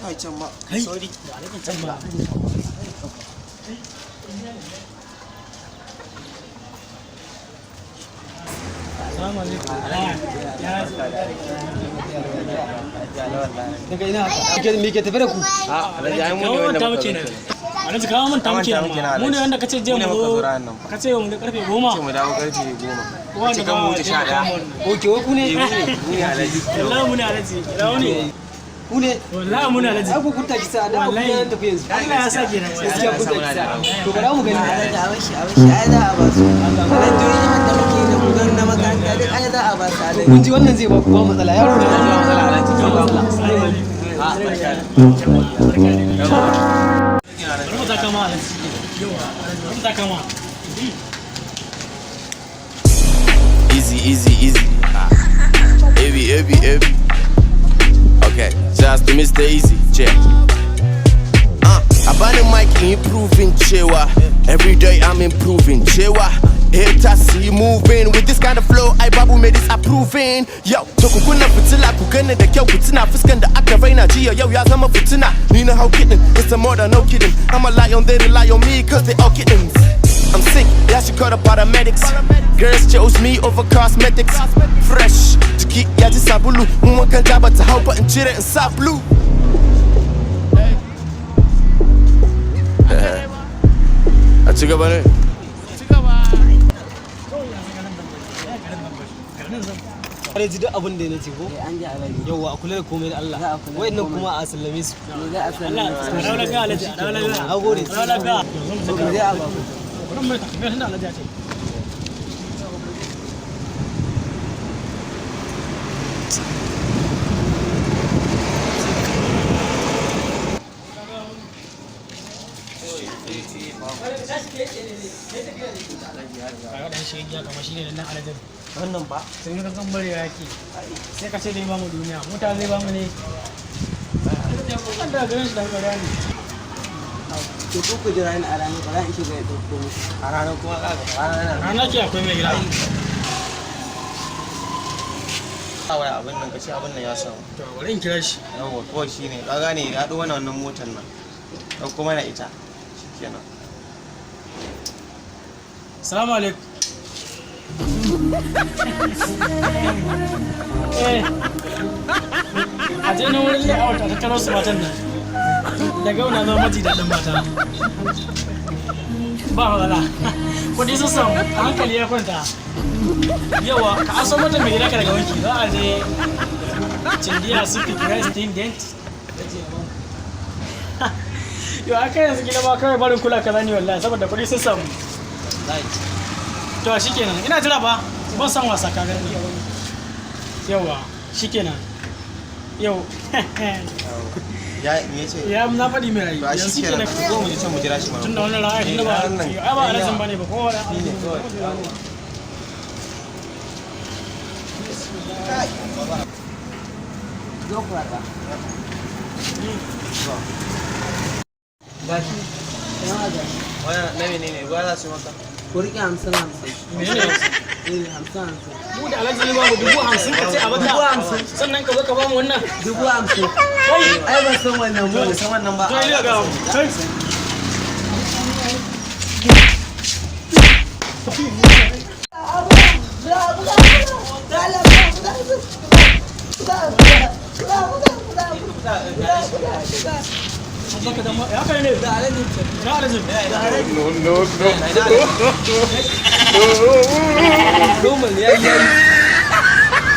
Kai can ma. Sorry. Can ma. Assalamu alaikum. Daga ina me ke tafi da ku? Alhaji ai mun ne wanda muke nan. Alhaji kawo mun ta muke nan. Mu ne wanda kace je mu zo. Kace mu da karfe 10. Ce mu dawo karfe 10. Cikin mu wuce 11. Oke ku ne? Mu ne Alhaji. Wallahi mu ne Alhaji. Rawo ne. Ku ne? Wallahi mu ne Alhaji. Ai ku kunta ki sa da ku ne tafi yanzu. Allah ya sa kenan. Gaskiya ku kunta ki sa. To bara mu gani. Alhaji awashi ai za a ba su. Wannan duniya da muke da mu gan na makaranta duk ai za a ba su Alhaji. Kun ji wannan zai ba ku ba matsala. Yaro ne zai ba matsala Alhaji. Ba matsala. Easy. Heavy. Okay, just to Mr. Easy, check. I bought a mic, improving chewa. Every day I'm improving chewa. Haters see moving with this kind of flow. I babu made this approving. Yo, to kukuna fitila kugana da kyau kutina fuskan da aka raina jiya yau ya zama fitina. Ni na how kidding, it's a more than no kidding. I'm a lion, they rely on me cause they all kiddings. I'm sick, yeah she called the paramedics. Girls chose me over cosmetics. Fresh, to keep yaji sabulu. Muma kan jaba ta hau in chire and sa blue. A ci gaba ne? Kare ji duk abin da ya nace ko? An ji Alhaji. Yawwa a kula da komai da Allah. Wayannan kuma a sallame su. Za a sallame su. Allah, rawa ga Alhaji, rawa ga. Agode. Rawa ga. To me zai a ba ku? Wurin mai tafiya tunda Alhaji ya ce. Wannan ba. Sai ka kan bare yaki. Sai ka ce dai ba mu duniya. Mota zai ba mu ne. Kan da ganin shi da gaba ne. To ku jira ni a ranar ba za in shiga ya dauko muku. A ranar kuma Rana ke akwai mai gida. kawai abin nan kace abin nan ya samu. To bari in kira shi. Yawwa kawai shine ka gane ya dau wannan motar nan. Dan kuma na ita. Shikenan. Assalamu alaikum. A je na wurin layout a tattaro su matan nan. Daga wani zama maji daɗin mata. Ba matsala. Kudi sun samu a hankali ya kwanta. Yawa ka aso mata mai gida ka daga wanki za a je cindiya su fi christ dent. Yau aka yanzu gida ba kawai barin kula kaza ne wallahi saboda kudi sun samu. To shikenan ina jira ba ban san wasa ka gani yawa shikenan yau Ya me yace? ya na faɗi mai rayu yanzu shikenan ko mu je can mu jira shi ma. tunda wannan rayu tunda ba ai ba alazin bane ba ko wala Ni ne kawai. Zo ku raka. Gashi. Yawa gashi. Wannan na menene ruwa za su maka? Ku riƙe 50-50. menene 50-50. mu da alhaji ne ba mu 50,000 ka ce a bata 50,000. sannan ka zo ka ba mu wannan 50,000. kai Ai ban san wannan mu. Ba san wannan ba. to ina ga kai ya kai ne da alhaji No. Normal ya yi.